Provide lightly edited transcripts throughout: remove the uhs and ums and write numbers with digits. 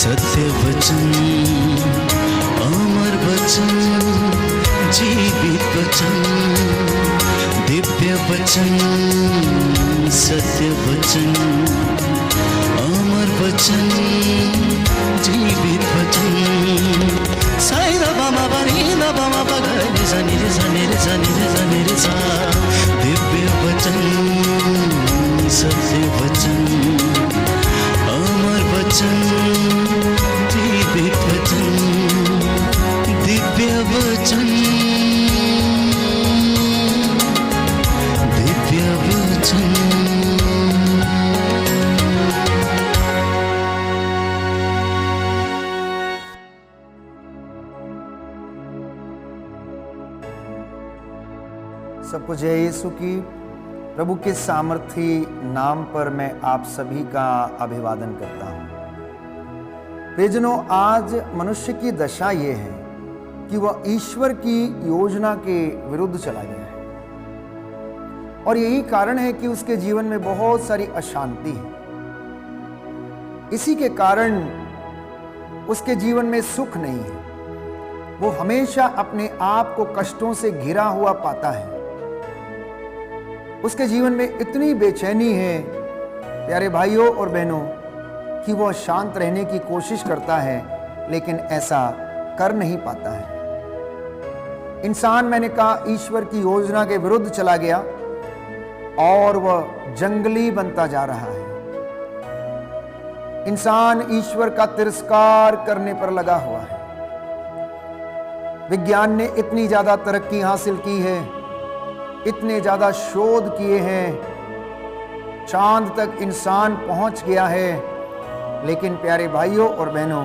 सत्य वचन, अमर वचन, जीवित वचन, दिव्य वचन, सत्य वचन, अमर वचन, जीवित वचन। साई दा बामा बनी दा बामा बगैर जनी रे जनी रे जनी रे जनी रे सा। दिव्य वचन, सत्य वचन, अमर वचन, जीवित वचन, दिव्य वचन, दिव्य वचन। सब कुछ है यीशु की प्रभु के सामर्थी नाम पर मैं आप सभी का अभिवादन करता हूं। प्रियजनों, आज मनुष्य की दशा ये है कि वह ईश्वर की योजना के विरुद्ध चला गया है और यही कारण है कि उसके जीवन में बहुत सारी अशांति है। इसी के कारण उसके जीवन में सुख नहीं है। वो हमेशा अपने आप को कष्टों से घिरा हुआ पाता है। उसके जीवन में इतनी बेचैनी है प्यारे भाइयों और बहनों कि वह शांत रहने की कोशिश करता है लेकिन ऐसा कर नहीं पाता है। इंसान, मैंने कहा, ईश्वर की योजना के विरुद्ध चला गया और वह जंगली बनता जा रहा है। इंसान ईश्वर का तिरस्कार करने पर लगा हुआ है। विज्ञान ने इतनी ज्यादा तरक्की हासिल की है, इतने ज्यादा शोध किए हैं, चांद तक इंसान पहुंच गया है, लेकिन प्यारे भाइयों और बहनों,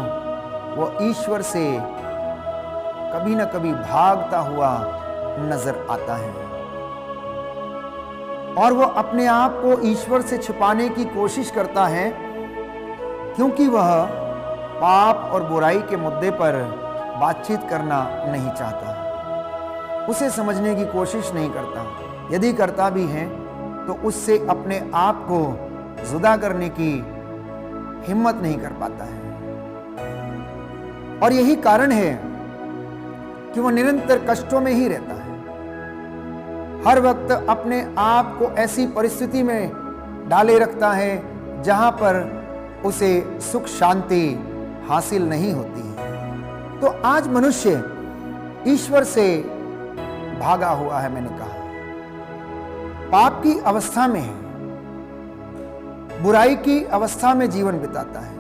वो ईश्वर से कभी न कभी भागता हुआ नजर आता है और वो अपने आप को ईश्वर से छिपाने की कोशिश करता है क्योंकि वह पाप और बुराई के मुद्दे पर बातचीत करना नहीं चाहता, उसे समझने की कोशिश नहीं करता। यदि करता भी है तो उससे अपने आप को जुदा करने की हिम्मत नहीं कर पाता है। और यही कारण है कि वह निरंतर कष्टों में ही रहता है। हर वक्त अपने आप को ऐसी परिस्थिति में डाले रखता है जहां पर उसे सुख शांति हासिल नहीं होती है। तो आज मनुष्य ईश्वर से भागा हुआ है। मैंने कहा पाप की अवस्था में है, बुराई की अवस्था में जीवन बिताता है।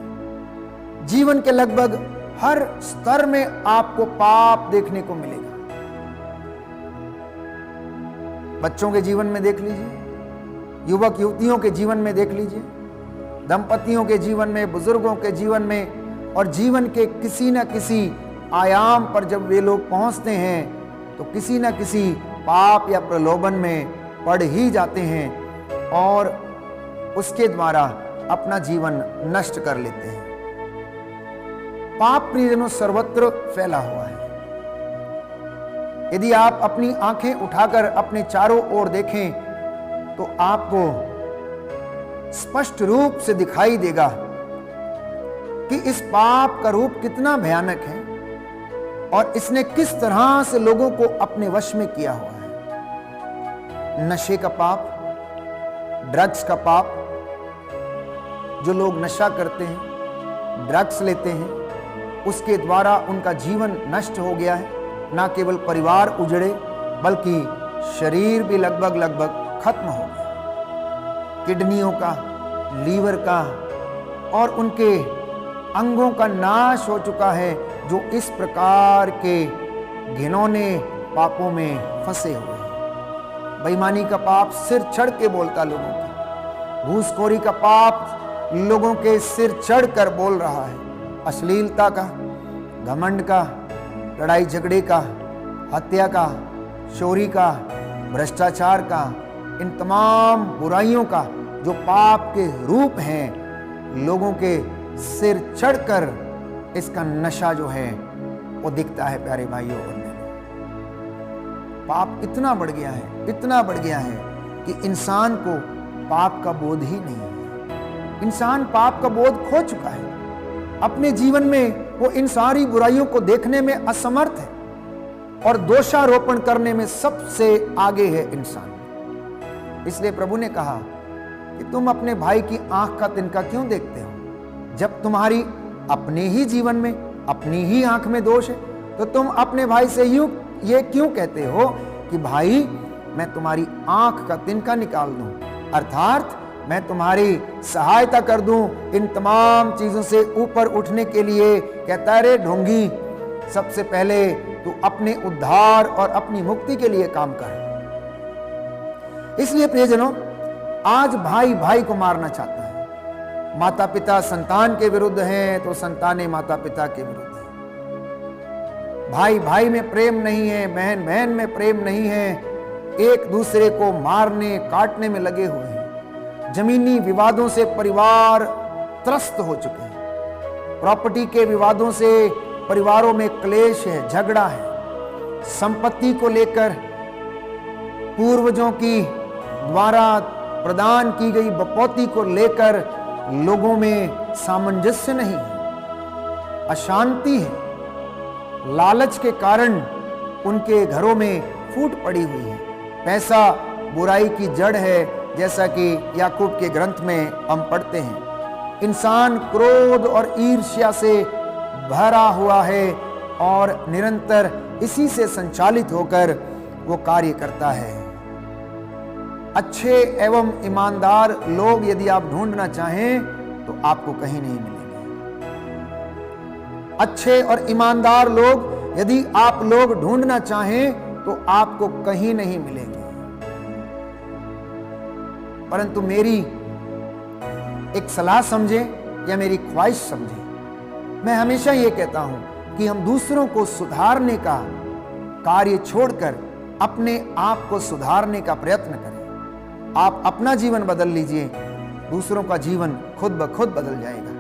जीवन के लगभग हर स्तर में आपको पाप देखने को मिलेगा। बच्चों के जीवन में देख लीजिए, युवक युवतियों के जीवन में देख लीजिए, दंपतियों के जीवन में, बुजुर्गों के जीवन में, और जीवन के किसी न किसी आयाम पर जब वे लोग पहुंचते हैं तो किसी न किसी पाप या प्रलोभन में पड़ ही जाते हैं और उसके द्वारा अपना जीवन नष्ट कर लेते हैं। पाप प्रियजनों सर्वत्र फैला हुआ है। यदि आप अपनी आंखें उठाकर अपने चारों ओर देखें तो आपको स्पष्ट रूप से दिखाई देगा कि इस पाप का रूप कितना भयानक है और इसने किस तरह से लोगों को अपने वश में किया हुआ है। नशे का पाप, ड्रग्स का पाप, जो लोग नशा करते हैं, ड्रग्स लेते हैं, उसके द्वारा उनका जीवन नष्ट हो गया है। न केवल परिवार उजड़े बल्कि शरीर भी लगभग खत्म हो गया। किडनियों का, लीवर का और उनके अंगों का नाश हो चुका है, जो इस प्रकार के घिनौने पापों में फंसे हुए हैं। बेईमानी का पाप सिर चढ़ के बोलता लोगों का, घूसखोरी का पाप लोगों के सिर चढ़कर बोल रहा है, अश्लीलता का, घमंड का, लड़ाई झगड़े का, हत्या का, चोरी का, भ्रष्टाचार का, इन तमाम बुराइयों का जो पाप के रूप हैं, लोगों के सिर चढ़कर इसका नशा जो है वो दिखता है। प्यारे भाइयों और बहनों, पाप इतना बढ़ गया है कि इंसान को पाप का बोध ही नहीं है। इंसान पाप का बोध खो चुका है। अपने जीवन में वो इन सारी बुराइयों को देखने में असमर्थ है और दोषारोपण करने में सबसे आगे है इंसान। इसलिए प्रभु ने कहा कि तुम अपने भाई की आंख का तिनका क्यों देखते हो? जब तुम्हारी अपने ही जीवन में अपनी ही आंख में दोष है तो तुम अपने भाई से ये क्यों कहते हो कि भाई मैं तुम्हारी आंख का तिनका निकाल दूं, अर्थात मैं तुम्हारी सहायता कर दूं इन तमाम चीजों से ऊपर उठने के लिए। कहता रे ढोंगी, सबसे पहले तू अपने उद्धार और अपनी मुक्ति के लिए काम कर। इसलिए प्रियजनों, आज भाई भाई को मारना चाहता है। माता पिता संतान के विरुद्ध हैं तो संतानें माता पिता के विरुद्ध हैं। भाई भाई में प्रेम नहीं है, बहन बहन में प्रेम नहीं है, एक दूसरे को मारने काटने में लगे हुए हैं। जमीनी विवादों से परिवार त्रस्त हो चुके हैं। प्रॉपर्टी के विवादों से परिवारों में क्लेश है, झगड़ा है। संपत्ति को लेकर पूर्वजों की द्वारा प्रदान की गई बपौती को लेकर लोगों में सामंजस्य नहीं है, अशांति है। लालच के कारण उनके घरों में फूट पड़ी हुई है। पैसा बुराई की जड़ है, जैसा कि याकूब के ग्रंथ में हम पढ़ते हैं। इंसान क्रोध और ईर्ष्या से भरा हुआ है और निरंतर इसी से संचालित होकर वो कार्य करता है। अच्छे एवं ईमानदार लोग यदि आप ढूंढना चाहें तो आपको कहीं नहीं मिलेंगे। अच्छे और ईमानदार लोग यदि आप लोग ढूंढना चाहें तो आपको कहीं नहीं मिलेंगे। परंतु मेरी एक सलाह समझे या मेरी ख्वाहिश समझे, मैं हमेशा ये कहता हूं कि हम दूसरों को सुधारने का कार्य छोड़कर अपने आप को सुधारने का प्रयत्न करें। आप अपना जीवन बदल लीजिए, दूसरों का जीवन खुद ब खुद बदल जाएगा।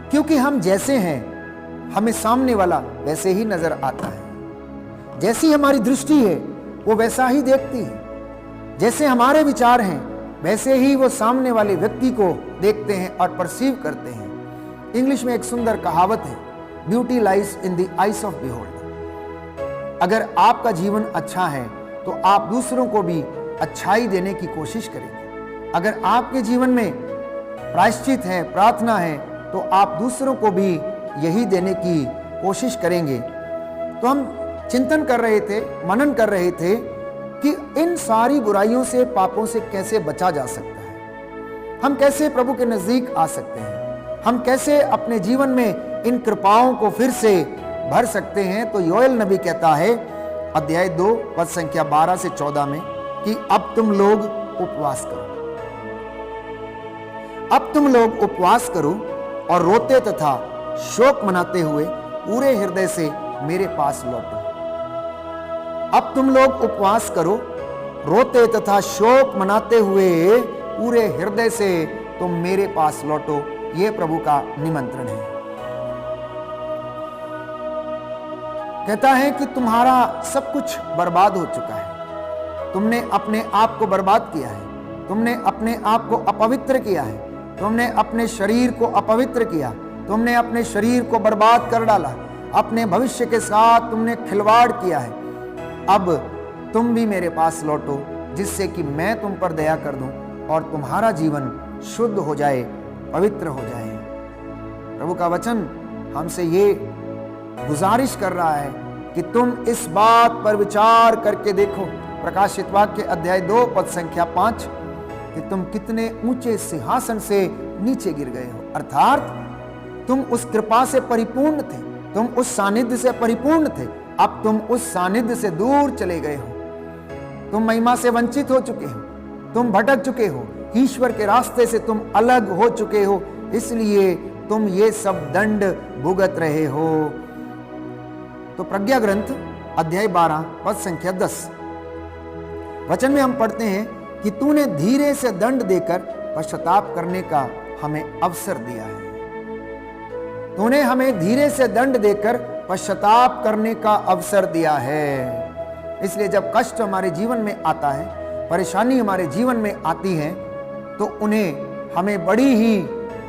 क्योंकि हम जैसे हैं हमें सामने वाला वैसे ही नजर आता है। जैसी हमारी दृष्टि है वो वैसा ही देखती है। जैसे हमारे विचार हैं वैसे ही वो सामने वाले व्यक्ति को देखते हैं और परसीव करते हैं। इंग्लिश में एक सुंदर कहावत है, beauty lies in the eyes of beholder. अगर आपका जीवन अच्छा है तो आप दूसरों को भी अच्छाई देने की कोशिश करेंगे। अगर आपके जीवन में प्रायश्चित है, प्रार्थना है, तो आप दूसरों को भी यही देने की कोशिश करेंगे। तो हम चिंतन कर रहे थे, मनन कर रहे थे कि इन सारी बुराइयों से, पापों से कैसे बचा जा सकता है। हम कैसे प्रभु के नजदीक आ सकते हैं, हम कैसे अपने जीवन में इन कृपाओं को फिर से भर सकते हैं। तो योएल नबी कहता है अध्याय 2 पद संख्या 12 से 14 में कि अब तुम लोग उपवास करो, अब तुम लोग उपवास करो और रोते तथा शोक मनाते हुए पूरे हृदय से मेरे पास लौटो। अब तुम लोग उपवास करो, रोते तथा शोक मनाते हुए पूरे हृदय से तुम मेरे पास लौटो। यह प्रभु का निमंत्रण है। कहता है कि तुम्हारा सब कुछ बर्बाद हो चुका है। तुमने अपने आप को बर्बाद किया है, तुमने अपने आप को अपवित्र किया है, तुमने अपने शरीर को अपवित्र किया, तुमने अपने शरीर को बर्बाद कर डाला, अपने भविष्य के साथ तुमने खिलवाड़ किया है। अब तुम भी मेरे पास लौटो, जिससे कि मैं तुम पर दया कर दूं और तुम्हारा जीवन शुद्ध हो जाए, पवित्र हो जाए। प्रभु का वचन हमसे ये गुजारिश कर रहा है कि तुम इस बात पर विचार करके देखो, प्रकाशित वाक्य अध्याय 2 पद संख्या 5, कि तुम कितने ऊंचे सिंहासन से नीचे गिर गए हो। अर्थात तुम उस कृपा से परिपूर्ण थे, तुम उस सानिध्य से परिपूर्ण थे, अब तुम उस सानिध्य से दूर चले गए हो। तुम महिमा से वंचित हो चुके हो, तुम भटक चुके हो, ईश्वर के रास्ते से तुम अलग हो चुके हो, इसलिए तुम ये सब दंड भुगत रहे हो। तो प्रज्ञा ग्रंथ अध्याय 12 पद संख्या 10 वचन में हम पढ़ते हैं कि तूने धीरे से दंड देकर पश्चाताप करने का हमें अवसर दिया है। तूने हमें धीरे से दंड देकर पश्चाताप करने का अवसर दिया है। इसलिए जब कष्ट हमारे जीवन में आता है, परेशानी हमारे जीवन में आती है, तो उन्हें हमें बड़ी ही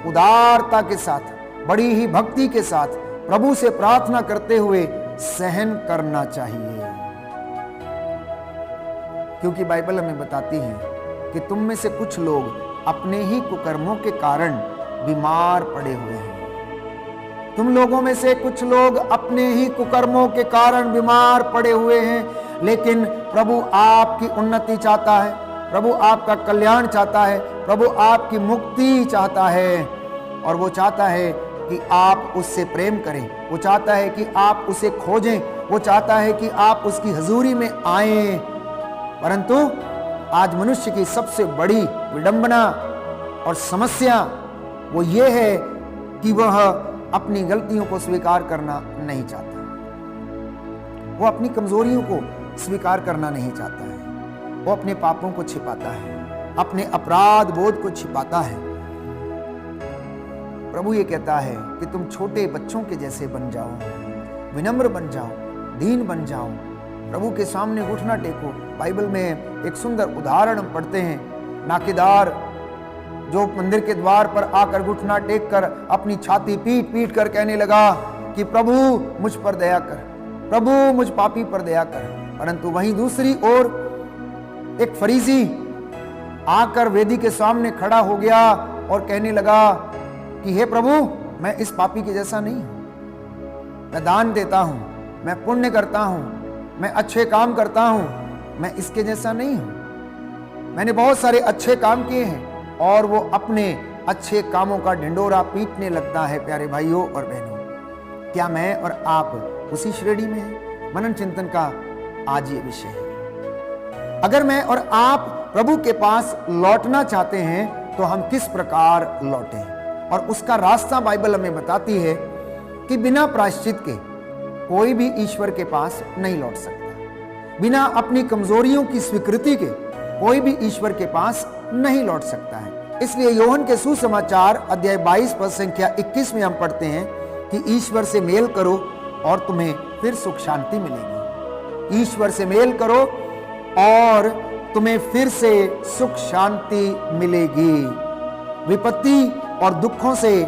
उदारता के साथ, बड़ी ही भक्ति के साथ प्रभु से प्रार्थना करते हुए सहन करना चाहिए, क्योंकि बाइबल हमें बताती है कि तुम में से कुछ लोग अपने ही कुकर्मों के कारण बीमार पड़े हुए हैं। तुम लोगों में से कुछ लोग अपने ही कुकर्मों के कारण बीमार पड़े हुए हैं, लेकिन प्रभु आपकी उन्नति चाहता है, प्रभु आपका कल्याण चाहता है, प्रभु आपकी मुक्ति चाहता है, और वो चाहता है कि आप उससे प्रेम करें, वो चाहता है कि आप उसे खोजें, वो चाहता है कि आप उसकी हजूरी में आएं। परंतु आज मनुष्य की सबसे बड़ी विडंबना और समस्या वो ये है कि वह अपनी गलतियों को स्वीकार करना नहीं चाहता, वो अपनी कमजोरियों को स्वीकार करना नहीं चाहता है, वो अपने पापों को छिपाता है, अपने अपराध बोध को छिपाता है। प्रभु ये कहता है कि तुम छोटे बच्चों के जैसे बन जाओ, विनम्र बन जाओ, दीन बन जाओ, प्रभु के सामने घुटना टेको। बाइबल में एक सुंदर उदाहरण हम पढ़ते हैं, नाकेदार जो मंदिर के द्वार पर आकर घुटना टेक कर अपनी छाती पीट पीट कर कहने लगा कि प्रभु मुझ पर दया कर, प्रभु मुझ पापी पर दया कर। परंतु वहीं दूसरी ओर एक फरीसी आकर वेदी के सामने खड़ा हो गया और कहने लगा कि हे प्रभु, मैं इस पापी के जैसा नहीं हूं, मैं दान देता हूं, मैं पुण्य करता हूं, मैं अच्छे काम करता हूं, मैं इसके जैसा नहीं हूं। मैंने बहुत सारे अच्छे काम किए हैं, और वो अपने अच्छे कामों का ढिंडोरा पीटने लगता है। प्यारे भाइयों और बहनों, क्या मैं और आप उसी श्रेणी में हैं? मनन चिंतन का आज ये विषय है। अगर मैं और आप प्रभु के पास लौटना चाहते हैं तो हम किस प्रकार लौटें, और उसका रास्ता बाइबल हमें बताती है कि बिना प्रायश्चित के कोई भी ईश्वर के पास नहीं लौट सकता, बिना अपनी कमजोरियों की स्वीकृति के कोई भी ईश्वर के पास नहीं लौट सकता है। इसलिए यूहन्ना के सुसमाचार अध्याय 22 पद संख्या 21 में हम पढ़ते हैं कि ईश्वर से मेल करो और तुम्हें फिर सुख शांति मिलेगी। ईश्वर से मेल करो और तुम्हें फिर से सुख शांति मिलेगी। विपत्ति और दुखों से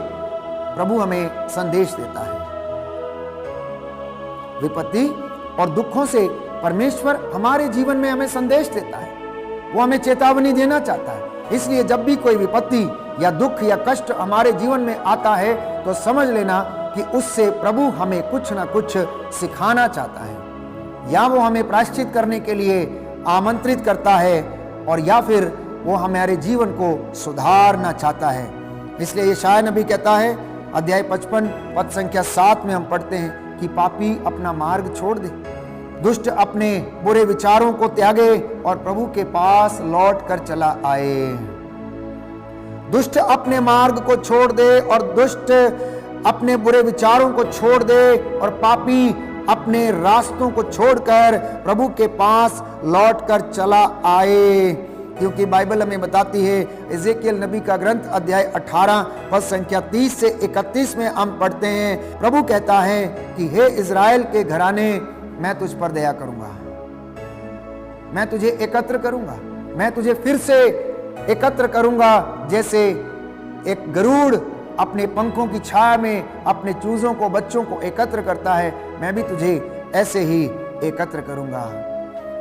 प्रभु हमें संदेश देता है, विपत्ति और दुखों से परमेश्वर हमारे जीवन में हमें संदेश देता है, वो हमें चेतावनी देना चाहता है। इसलिए जब भी कोई विपत्ति या दुख या कष्ट हमारे जीवन में आता है तो समझ लेना कि उससे प्रभु हमें कुछ ना कुछ सिखाना चाहता है, या वो हमें प्रायश्चित करने के लिए आमंत्रित करता है, और या फिर वो हमारे जीवन को सुधारना चाहता है। इसलिए यशायाह नबी कहता है अध्याय 55 पद संख्या 7 में हम पढ़ते हैं कि पापी अपना मार्ग छोड़ दे, दुष्ट अपने बुरे विचारों को त्यागे और प्रभु के पास लौट कर चला आए। दुष्ट अपने मार्ग को छोड़ दे और दुष्ट अपने बुरे विचारों को छोड़ दे, और पापी अपने रास्तों को छोड़कर प्रभु के पास लौट कर चला आए। क्योंकि बाइबल हमें बताती है, एजेकियल नबी का ग्रंथ अध्याय 18 पद संख्या 30 से 31 में हम पढ़ते हैं, प्रभु कहता है कि हे इज़राइल के घराने, मैं तुझ पर दया करूंगा, मैं तुझे एकत्र करूंगा, मैं तुझे फिर से एकत्र करूंगा। जैसे एक गरुड़ अपने पंखों की छाया में अपने चूजों को, बच्चों को एकत्र करता है, मैं भी तुझे ऐसे ही एकत्र करूंगा।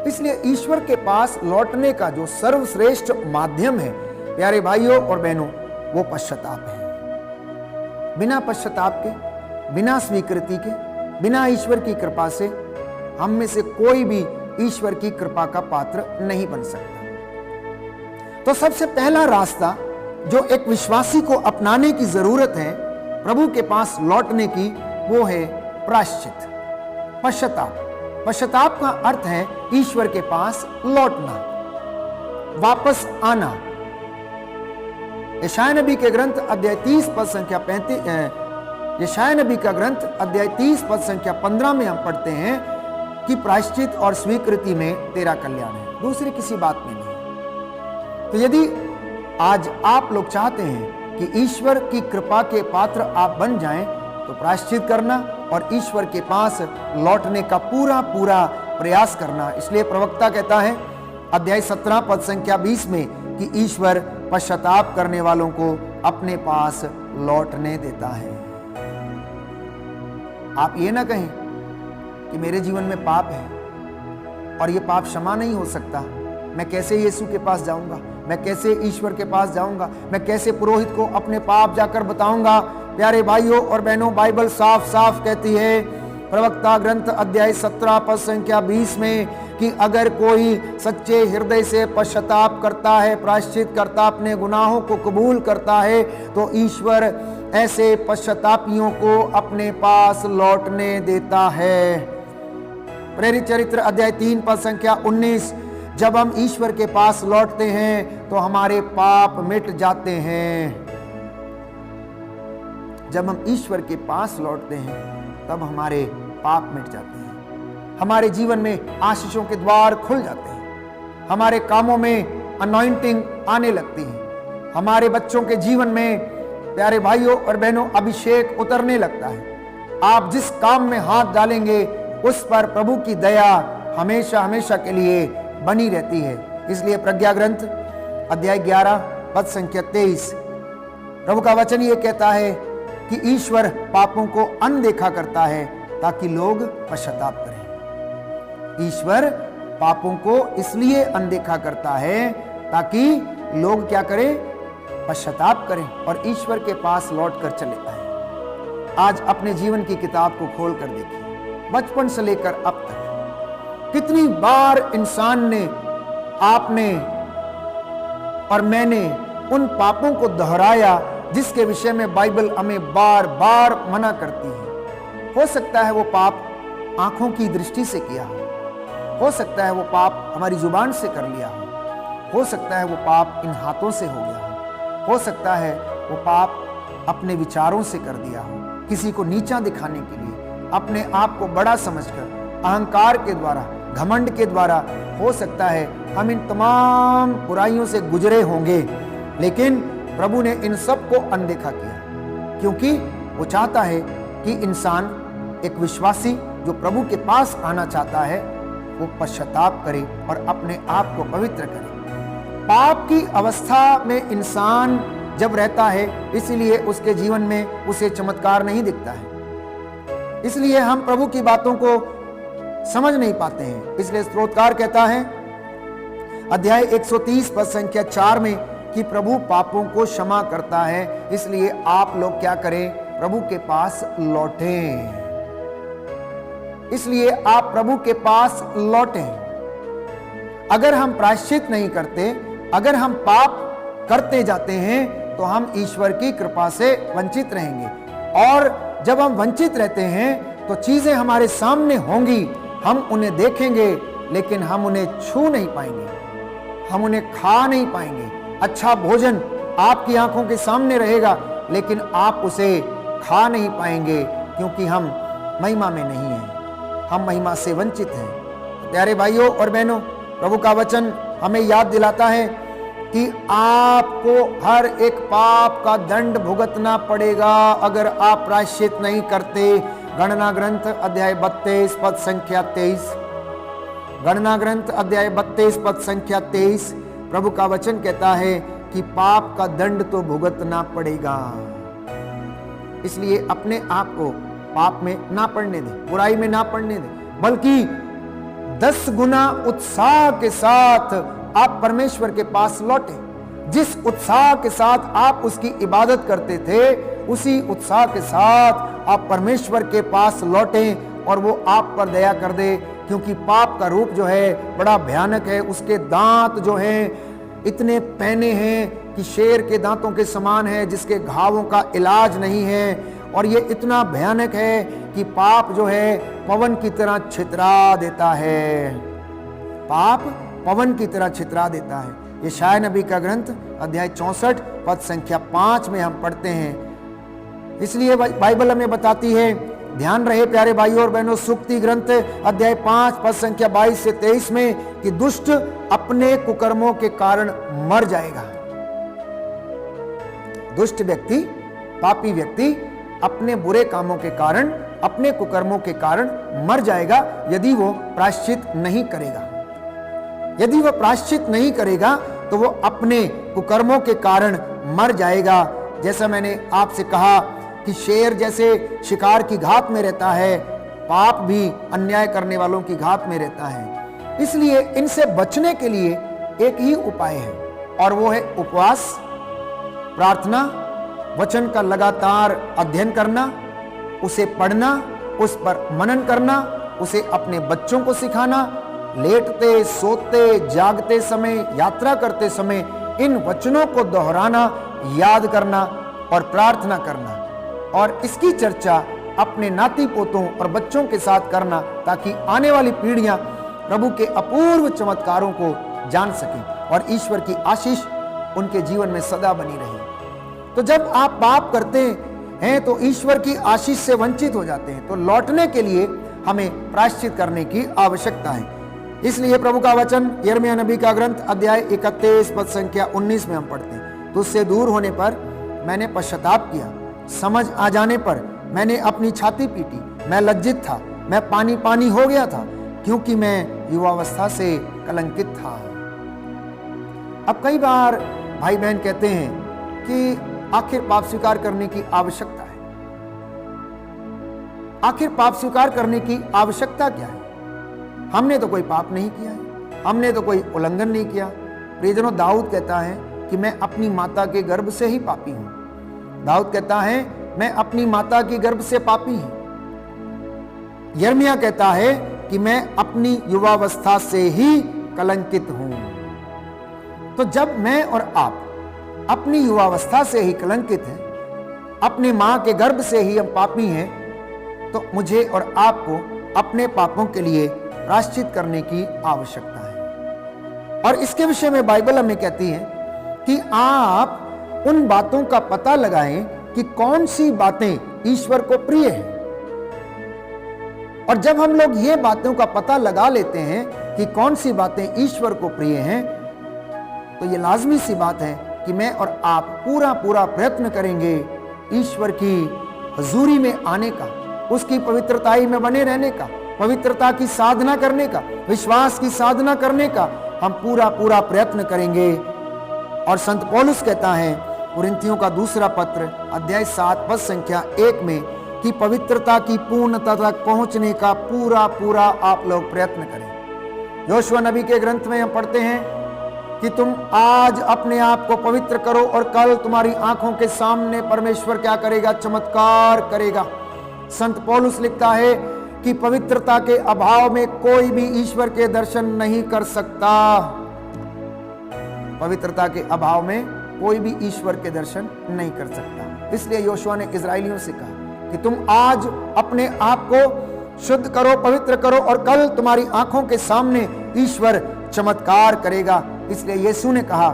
इसलिए ईश्वर के पास लौटने का जो सर्वश्रेष्ठ माध्यम है प्यारे भाइयों और बहनों, वो पश्चाताप है। बिना पश्चाताप के, बिना स्वीकृति के, बिना ईश्वर की कृपा से हम में से कोई भी ईश्वर की कृपा का पात्र नहीं बन सकता। तो सबसे पहला रास्ता जो एक विश्वासी को अपनाने की जरूरत है प्रभु के पास लौटने की, वो है प्रायश्चित, पश्चाताप। पश्चाताप का अर्थ है ईश्वर के पास लौटना, वापस आना। यशायाह नबी के ग्रंथ अध्याय 30 पद संख्या 35, यशायाह नबी का ग्रंथ अध्याय 30 पद संख्या 15 में हम पढ़ते हैं कि प्रायश्चित और स्वीकृति में तेरा कल्याण है, दूसरी किसी बात में नहीं। तो यदि आज आप लोग चाहते हैं कि ईश्वर की कृपा के पात्र आप बन जाएं, तो प्रायश्चित करना और ईश्वर के पास लौटने का पूरा प्रयास करना। इसलिए प्रवक्ता कहता है अध्याय 17 पद संख्या 20 में कि ईश्वर पश्चाताप करने वालों को अपने पास लौटने देता है। आप ये ना कहें कि मेरे जीवन में पाप है और ये पाप क्षमा नहीं हो सकता, मैं कैसे यीशु के पास जाऊंगा, मैं कैसे ईश्वर के पास जाऊंगा, मैं कैसे पुरोहित को अपने पाप जाकर बताऊंगा। प्यारे भाइयों और बहनों, बाइबल साफ साफ कहती है, प्रवक्ता ग्रंथ अध्याय 17 पद संख्या 20 में, कि अगर कोई सच्चे हृदय से पश्चाताप करता है, प्रायश्चित करता, अपने गुनाहों को कबूल करता है, तो ईश्वर ऐसे पश्चातापियों को अपने पास लौटने देता है। प्रेरित चरित्र अध्याय 3 पद संख्या 19, जब हम ईश्वर के पास लौटते हैं तो हमारे पाप मिट जाते हैं। जब हम ईश्वर के पास लौटते हैं तब हमारे पाप मिट जाते हैं, हमारे जीवन में आशीषों के द्वार खुल जाते हैं, हमारे कामों में अनॉइंटिंग आने लगती है, हमारे बच्चों के जीवन में, प्यारे भाइयों और बहनों, अभिषेक उतरने लगता है। आप जिस काम में हाथ डालेंगे उस पर प्रभु की दया हमेशा हमेशा के लिए बनी रहती है। इसलिए प्रज्ञा ग्रंथ अध्याय 11 पद संख्या 23, प्रभु का वचन ये कहता है कि ईश्वर पापों को अनदेखा करता है ताकि लोग पश्चाताप करें। ईश्वर पापों को इसलिए अनदेखा करता है ताकि लोग क्या करें? पश्चाताप करें और ईश्वर के पास लौट कर चले आए। आज अपने जीवन की किताब को खोल कर देखिए, बचपन से लेकर अब तक कितनी बार इंसान ने, आपने और मैंने उन पापों को दोहराया जिसके विषय में बाइबल हमें बार बार मना करती है। हो सकता है वो पाप आंखों की दृष्टि से किया हो सकता है वो पाप हमारी जुबान से कर लिया हो सकता है वो पाप इन हाथों से हो गया हो सकता है वो पाप अपने विचारों से कर दिया हो, किसी को नीचा दिखाने के लिए, अपने आप को बड़ा समझकर, अहंकार के द्वारा, घमंड के द्वारा। हो सकता है हम इन तमाम बुराइयों से गुजरे होंगे, लेकिन प्रभु ने इन सब को अनदेखा किया, क्योंकि वो चाहता है कि इंसान, एक विश्वासी जो प्रभु के पास आना चाहता है, वो पश्चाताप करे और अपने आप को पवित्र करे। पाप की अवस्था में इंसान जब रहता है, इसलिए उसके जीवन में उसे चमत्कार नहीं दिखता है, इसलिए हम प्रभु की बातों को समझ नहीं पाते हैं। इसलिए स्तोत्रकार कहता है अध्याय 130 पद संख्या 4 में कि प्रभु पापों को क्षमा करता है, इसलिए आप लोग क्या करें? प्रभु के पास लौटें। इसलिए आप प्रभु के पास लौटें। अगर हम प्रायश्चित नहीं करते, अगर हम पाप करते जाते हैं, तो हम ईश्वर की कृपा से वंचित रहेंगे, और जब हम वंचित रहते हैं तो चीजें हमारे सामने होंगी, हम उन्हें देखेंगे लेकिन हम उन्हें छू नहीं पाएंगे, हम उन्हें खा नहीं पाएंगे। अच्छा भोजन आपकी आंखों के सामने रहेगा, लेकिन आप उसे खा नहीं पाएंगे, क्योंकि हम महिमा में नहीं हैं, हम महिमा से वंचित हैं। प्यारे भाइयों और बहनों, प्रभु का वचन हमें याद दिलाता है कि आपको हर एक पाप का दंड भुगतना पड़ेगा अगर आप प्रायश्चित नहीं करते। गणना ग्रंथ अध्याय 32 पद संख्या 23, गणना ग्रंथ अध्याय 32 पद संख्या 23, प्रभु का वचन कहता है कि पाप का दंड तो भुगतना पड़ेगा। इसलिए अपने आप को पाप में ना पड़ने दें, बुराई में ना पड़ने दें, बल्कि 10 गुना उत्साह के साथ आप परमेश्वर के पास लौटे। जिस उत्साह के साथ आप उसकी इबादत करते थे, उसी उत्साह के साथ आप परमेश्वर के पास लौटें और वो आप पर दया कर दे, क्योंकि पाप का रूप जो है बड़ा भयानक है। उसके दांत जो हैं इतने पैने हैं कि शेर के दांतों के समान है, जिसके घावों का इलाज नहीं है, और ये इतना भयानक है कि पाप जो है पवन की तरह छितरा देता है। पाप पवन की तरह छितरा देता है। यशायाह नबी का ग्रंथ अध्याय 64 पद संख्या 5 में हम पढ़ते हैं। इसलिए बाइबल हमें बताती है, ध्यान रहे प्यारे भाइयों और बहनों, सुक्ति ग्रंथ अध्याय 5 पद संख्या 22 से 23 में कि दुष्ट अपने कुकर्मों के कारण मर जाएगा। दुष्ट व्यक्ति, पापी व्यक्ति अपने बुरे कामों के कारण, अपने कुकर्मों के कारण मर जाएगा यदि वो प्रायश्चित नहीं करेगा। यदि वह प्रायश्चित नहीं करेगा तो वो अपने कुकर्मों के कारण मर जाएगा। जैसा मैंने आपसे कहा कि शेर जैसे शिकार की घात में रहता है, पाप भी अन्याय करने वालों की घात में रहता है। इसलिए इनसे बचने के लिए एक ही उपाय है और वो है उपवास, प्रार्थना, वचन का लगातार अध्ययन करना, उसे पढ़ना, उस पर मनन करना, उसे अपने बच्चों को सिखाना, लेटते, सोते, जागते समय, यात्रा करते समय इन वचनों को दोहराना, याद करना और प्रार्थना करना और इसकी चर्चा अपने नाती पोतों और बच्चों के साथ करना, ताकि आने वाली पीढ़ियां प्रभु के अपूर्व चमत्कारों को जान सकें और ईश्वर की आशीष उनके जीवन में सदा बनी रहे। तो जब आप पाप करते हैं तो ईश्वर की आशीष से वंचित हो जाते हैं, तो लौटने के लिए हमें प्रायश्चित करने की आवश्यकता है। इसलिए प्रभु का वचन यिर्मयाह नबी का ग्रंथ अध्याय 31 पद संख्या 19 में हम पढ़ते हैं, तुझसे दूर होने पर मैंने पश्चाताप किया, समझ आ जाने पर मैंने अपनी छाती पीटी, मैं लज्जित था, मैं पानी पानी हो गया था, क्योंकि मैं युवावस्था से कलंकित था। अब कई बार भाई बहन कहते हैं कि आखिर पाप स्वीकार करने की आवश्यकता है। आखिर पाप स्वीकार करने की आवश्यकता क्या है? हमने तो कोई पाप नहीं किया है, हमने तो कोई उल्लंघन नहीं किया। प्रियजनों, दाऊद कहता है कि मैं अपनी माता के गर्भ से ही पापी हूं। दाऊद कहता है मैं अपनी माता की गर्भ से पापी हूं। यिर्मयाह कहता है कि मैं अपनी युवावस्था से ही कलंकित हूं। तो जब मैं और आप अपनी युवावस्था से ही कलंकित हैं, अपने मां के गर्भ से ही हम पापी हैं, तो मुझे और आपको अपने पापों के लिए प्रायश्चित करने की आवश्यकता है। और इसके विषय में बाइबल हमें कहती है कि आप उन बातों का पता लगाएं कि कौन सी बातें ईश्वर को प्रिय हैं। और जब हम लोग ये बातों का पता लगा लेते हैं कि कौन सी बातें ईश्वर को प्रिय हैं, तो ये लाजमी सी बात है कि मैं और आप पूरा प्रयत्न करेंगे ईश्वर की हजूरी में आने का, उसकी पवित्रताई में बने रहने का, पवित्रता की साधना करने का, विश्वास की साधना करने का हम पूरा प्रयत्न करेंगे। और संत पौलुस कहता है कुरिन्थियों का दूसरा पत्र अध्याय 7 पद संख्या 1 में कि पवित्रता की पूर्णता तक पहुंचने का पूरा आप लोग प्रयत्न करें। योशुआ नबी के ग्रंथ में हम पढ़ते हैं कि तुम आज अपने आप को पवित्र करो और कल तुम्हारी आंखों के सामने परमेश्वर क्या करेगा? चमत्कार करेगा। संत पौलुस लिखता है कि पवित्रता के अभाव में कोई भी ईश्वर के दर्शन नहीं कर सकता। पवित्रता के अभाव में कोई भी ईश्वर के दर्शन नहीं कर सकता। इसलिए योशुआ ने इजराइलियों से कहा कि तुम आज अपने आप को शुद्ध करो, पवित्र करो और कल तुम्हारी आंखों के सामने ईश्वर चमत्कार करेगा। इसलिए यीशु ने कहा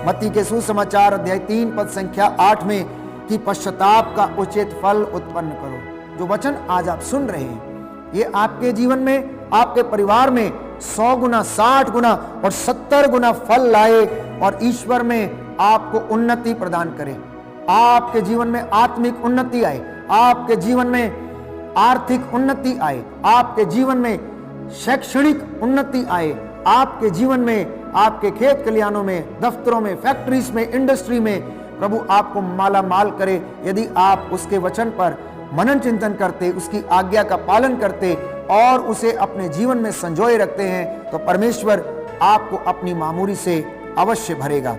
मत्ती के सुसमाचार अध्याय 3 पद संख्या 8 में कि पश्चाताप का उचित फल उत्पन्न करो। जो वचन आज आप सुन रहे हैं ये आपके जीवन में, आपके परिवार में 100 गुना, 60 गुना और 70 गुना फल लाए और ईश्वर में आपको उन्नति प्रदान करे। आपके जीवन में आत्मिक उन्नति आए, आपके जीवन में आर्थिक उन्नति आए, आपके जीवन में शैक्षणिक उन्नति आए, आपके जीवन में, आपके खेत खलिहानों में, दफ्तरों में, फैक्ट्रीज में, इंडस्ट्री में प्रभु आपको माला माल करे। यदि आप उसके वचन पर मनन चिंतन करते, उसकी आज्ञा का पालन करते और उसे अपने जीवन में संजोए रखते हैं, तो परमेश्वर आपको अपनी मामूरी से अवश्य भरेगा।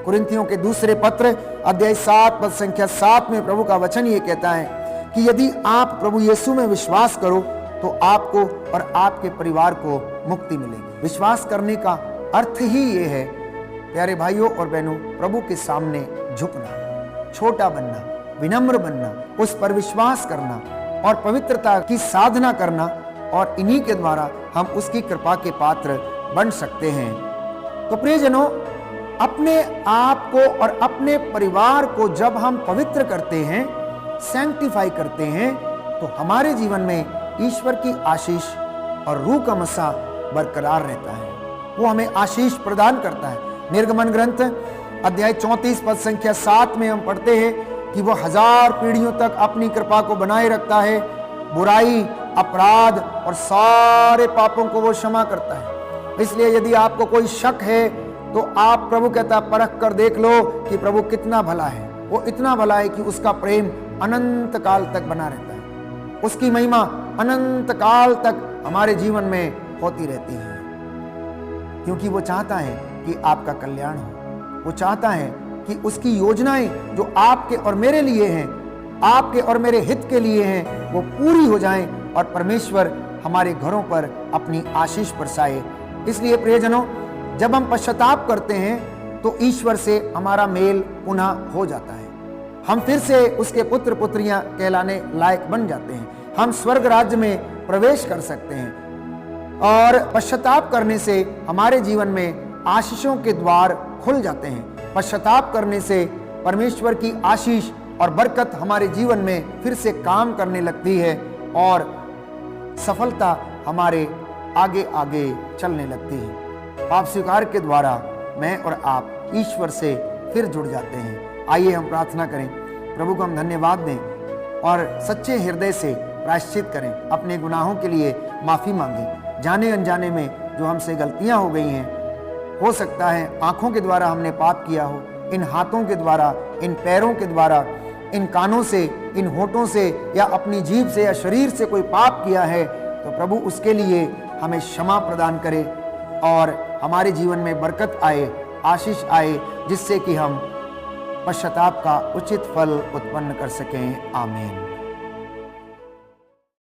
कुरिन्थियों के दूसरे पत्र अध्याय 7 पद संख्या 7 में प्रभु का वचन ये कहता है कि यदि आप प्रभु यीशु में विश्वास करो तो आपको और आपके परिवार को मुक्ति मिलेगी। विश्वास करने का अर्थ ही ये है प्यारे भाइयों और बहनों, प्रभु के सामने झुकना, छोटा बनना, विनम्र बनना, उस पर विश्वास करना और पवित्रता की साधना करना, और इन्हीं के द्वारा हम उसकी कृपा के पात्र बन सकते हैं। तो प्रियजनों, अपने आप को और अपने परिवार को जब हम पवित्र करते हैं, सैंक्टिफाई करते हैं, तो हमारे जीवन में ईश्वर की आशीष और रूह का मसा बरकरार रहता है। वो हमें आशीष प्रदान करता है। निर्गमन ग्रंथ अध्याय 34 पद संख्या 7 में हम पढ़ते हैं कि वो 1000 पीढ़ियों तक अपनी कृपा को बनाए रखता है, बुराई, अपराध और सारे पापों को वो क्षमा करता है। इसलिए यदि आपको कोई शक है तो आप, प्रभु कहता, परख कर देख लो कि प्रभु कितना भला है। वो इतना भला है कि उसका प्रेम अनंत काल तक बना रहता है, उसकी महिमा अनंत काल तक हमारे जीवन में होती रहती है, क्योंकि वो चाहता है कि आपका कल्याण हो। वो चाहता है कि उसकी योजनाएं जो आपके और मेरे लिए हैं, आपके और मेरे हित के लिए हैं, वो पूरी हो जाएं और परमेश्वर हमारे घरों पर अपनी आशीष बरसाए। इसलिए प्रियजनों, जब हम पश्चाताप करते हैं तो ईश्वर से हमारा मेल पुनः हो जाता है, हम फिर से उसके पुत्र पुत्रियां कहलाने लायक बन जाते हैं, हम स्वर्ग राज्य में प्रवेश कर सकते हैं। और पश्चाताप करने से हमारे जीवन में आशीषों के द्वार खुल जाते हैं। पश्चाताप करने से परमेश्वर की आशीष और बरकत हमारे जीवन में फिर से काम करने लगती है और सफलता हमारे आगे आगे चलने लगती है। पाप स्वीकार के द्वारा मैं और आप ईश्वर से फिर जुड़ जाते हैं। आइए हम प्रार्थना करें, प्रभु को हम धन्यवाद दें और सच्चे हृदय से प्रायश्चित करें, अपने गुनाहों के लिए माफ़ी मांगें। जाने अनजाने में जो हमसे गलतियां हो गई हैं, हो सकता है आंखों के द्वारा हमने पाप किया हो, इन हाथों के द्वारा, इन पैरों के द्वारा, इन कानों से, इन होठों से या अपनी जीभ से या शरीर से कोई पाप किया है, तो प्रभु उसके लिए हमें क्षमा प्रदान करे और हमारे जीवन में बरकत आए, आशीष आए, जिससे कि हम पश्चाताप का उचित फल उत्पन्न कर सकें। आमीन।